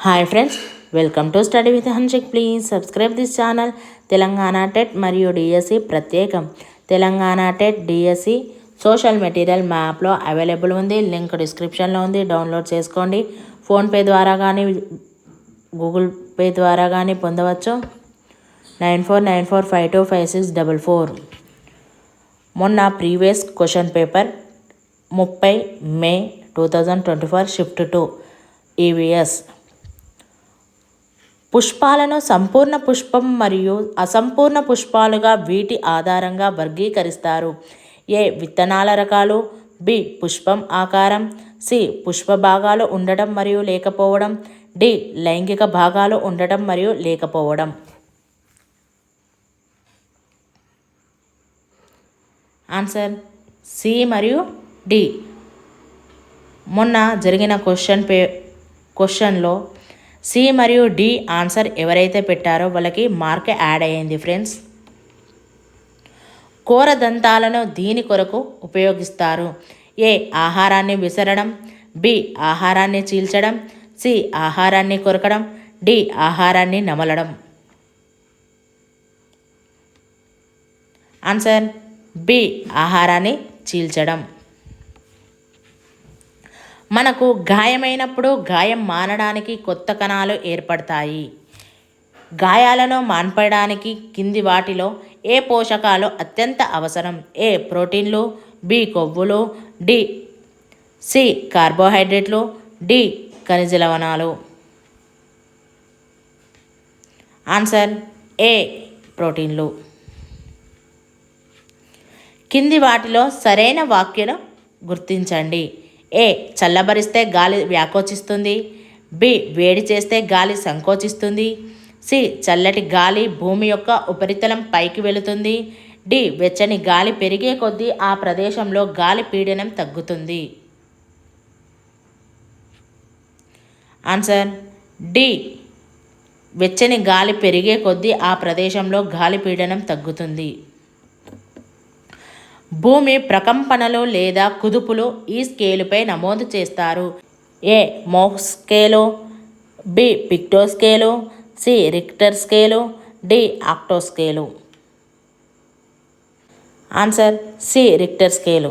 Hi friends, welcome to study with Hanshik. Please subscribe this channel. Telangana TET మరియు DSC ప్రత్యేకం. Telangana TET DSC social material మ్యాప్లో available ఉంది. Link డిస్క్రిప్షన్లో ఉంది, డౌన్లోడ్ చేసుకోండి. ఫోన్పే ద్వారా కానీ గూగుల్ పే ద్వారా కానీ పొందవచ్చు. 9494525644. మొన్న ప్రీవియస్ క్వశ్చన్ పేపర్ 30 మే 2024 షిఫ్ట్ 2 ఈవీఎస్. పుష్పాలను సంపూర్ణ పుష్పం మరియు అసంపూర్ణ పుష్పాలుగా వీటి ఆధారంగా వర్గీకరిస్తారు. ఏ విత్తనాల రకాలు, బి పుష్పం ఆకారం, సి పుష్ప భాగాలు ఉండటం మరియు లేకపోవడం, డి లైంగిక భాగాలు ఉండటం మరియు లేకపోవడం. ఆన్సర్ సి మరియు డి. మొన్న జరిగిన క్వశ్చన్లో సి మరియు డి ఆన్సర్ ఎవరైతే పెట్టారో వాళ్ళకి మార్క్ యాడ్ అయ్యింది ఫ్రెండ్స్. కోర దంతాలను దీని కొరకు ఉపయోగిస్తారు. ఏ ఆహారాన్ని విసరడం, బి ఆహారాన్ని చీల్చడం, సి ఆహారాన్ని కొరకడం, డి ఆహారాన్ని నమలడం. ఆన్సర్ బి ఆహారాన్ని చీల్చడం. మనకు గాయమైనప్పుడు గాయం మానడానికి కొత్త కణాలు ఏర్పడతాయి. గాయాలను మాన్పడానికి కింది వాటిలో ఏ పోషకాలు అత్యంత అవసరం? ఏ ప్రోటీన్లు, బి కొవ్వులు, సి కార్బోహైడ్రేట్లు, డి ఖనిజ లవణాలు. ఆన్సర్ ఏ ప్రోటీన్లు. కింది వాటిలో సరైన వాక్యను గుర్తించండి. ఏ చల్లబరిస్తే గాలి వ్యాకోచిస్తుంది, బి వేడి చేస్తే గాలి సంకోచిస్తుంది, సి చల్లటి గాలి భూమి యొక్క ఉపరితలం పైకి వెళుతుంది, డి వెచ్చని గాలి పెరిగే కొద్దీ ఆ ప్రదేశంలో గాలి పీడనం తగ్గుతుంది. ఆన్సర్ డి వెచ్చని గాలి పెరిగే కొద్దీ ఆ ప్రదేశంలో గాలి పీడనం తగ్గుతుంది. భూమి ప్రకంపనలు లేదా కుదుపులు ఈ స్కేలుపై నమోదు చేస్తారు. A Mohs scale, B picto scale, C Richter scale, D octo scale. Answer C Richter scale.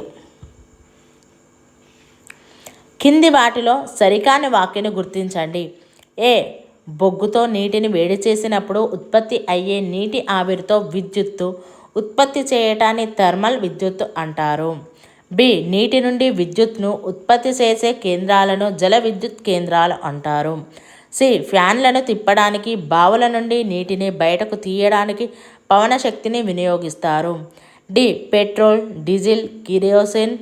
కింది వాటిలో సరికాని వాక్యను గుర్తించండి. ఏ బొగ్గుతో నీటిని వేడి చేసినప్పుడు ఉత్పత్తి అయ్యే నీటి ఆవిరితో విద్యుత్తు ఉత్పత్తి చేయటాన్ని థర్మల్ విద్యుత్ అంటారు. బి నీటి నుండి విద్యుత్ను ఉత్పత్తి చేసే కేంద్రాలను జల విద్యుత్ కేంద్రాలు అంటారు. సి ఫ్యాన్లను తిప్పడానికి బావుల నుండి నీటిని బయటకు తీయడానికి పవన శక్తిని వినియోగిస్తారు. డి పెట్రోల్, డీజిల్, కిరోసిన్,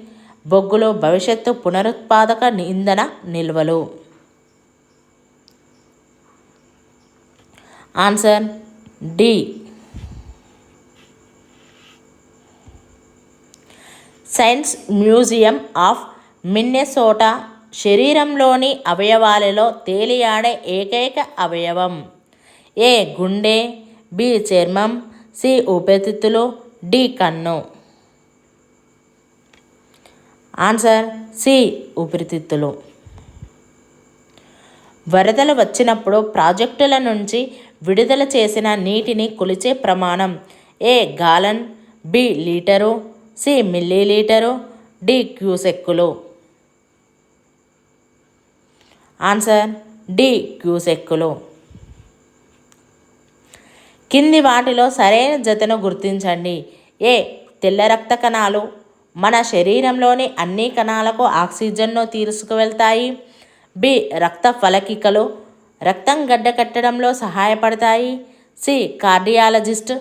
బొగ్గులు భవిష్యత్తు పునరుత్పాదక ఇంధన నిల్వలు. Answer D. Science museum of Minnesota శరీరంలోని అవయవాలలో తేలియాడే ఏకైక అవయవం. ఏ గుండె, బి చర్మం, సి ఊపిరితిత్తులు, డి కన్ను. ఆన్సర్ సి ఊపిరితిత్తులు. వరదలు వచ్చినప్పుడు ప్రాజెక్టుల నుంచి విడుదల చేసిన నీటిని కొలిచే ప్రమాణం. A gallon, B litre, C millilitre, D క్యూసెక్కులు. ఆన్సర్ డి క్యూసెక్కులు. కింది వాటిలో సరైన జతను గుర్తించండి. ఏ తెల్ల రక్త కణాలు మన శరీరంలోని అన్ని కణాలకు ఆక్సిజన్ను తీసుకువెళ్తాయి. బి రక్త ఫలకికలు రక్తం గడ్డకట్టడంలో సహాయపడతాయి. సి కార్డియాలజిస్ట్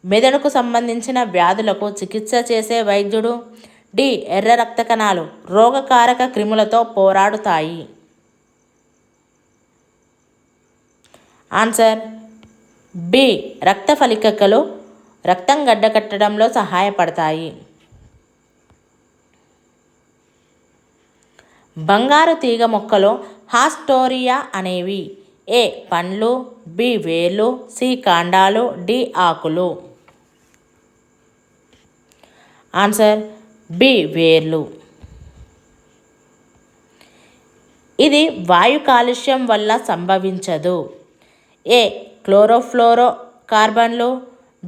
మెదడుకు సంబంధించిన వ్యాధులకు చికిత్స చేసే వైద్యుడు. డి ఎర్ర రక్త కణాలు రోగకారక క్రిములతో పోరాడుతాయి. ఆన్సర్ బి రక్త ఫలికలు రక్తం గడ్డకట్టడంలో సహాయపడతాయి. బంగారు తీగ మొక్కలో హాస్టోరియా అనేవి. ఏ పండ్లు, బి వేర్లు, సి కాండాలు, డి ఆకులు. ఆన్సర్ బి వేర్లు. ఇది వాయు కాలుష్యం వల్ల సంభవించదు. ఏ క్లోరోఫ్లోరో కార్బన్లు,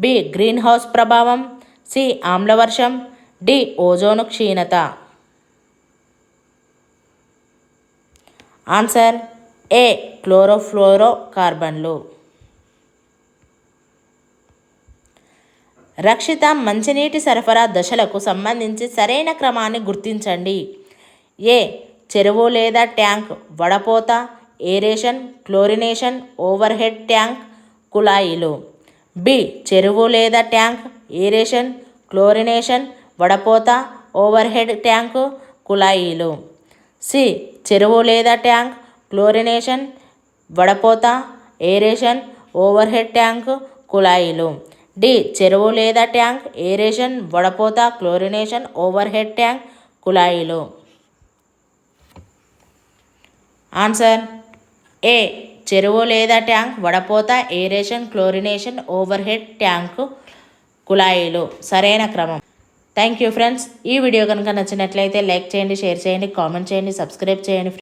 బి గ్రీన్ హౌస్ ప్రభావం, సి ఆమ్లవర్షం, డి ఓజోను క్షీణత. ఆన్సర్ ఏ క్లోరోఫ్లోరో కార్బన్లు. రక్షిత మంచినీటి సరఫరా దశలకు సంబంధించి సరైన క్రమాన్ని గుర్తించండి. ఏ చెరువు లేదా ట్యాంక్ వడపోత, aeration, chlorination, overhead tank, కుళాయిలు. బి చెరువు లేదా ట్యాంక్, ఏరేషన్, క్లోరినేషన్, వడపోత, ఓవర్ హెడ్ ట్యాంకు, కుళాయిలు. సి చెరువు లేదా ట్యాంక్, క్లోరినేషన్, వడపోత, ఏరేషన్, ఓవర్ హెడ్ ట్యాంక్, కుళాయిలు. డి చెరువు లేదా ట్యాంక్, ఏరేషన్, వడపోత, క్లోరినేషన్, ఓవర్ హెడ్ ట్యాంక్, కుళాయిలు. ఆన్సర్ ఏ చెరువు లేదా ట్యాంక్, వడపోత, aeration, chlorination, overhead tank, కుళాయిలు సరైన క్రమం. Thank you friends. ఈ వీడియో కనుక నచ్చినట్లయితే లైక్ చేయండి, షేర్ చేయండి, కామెంట్ చేయండి, సబ్స్క్రైబ్ చేయండి.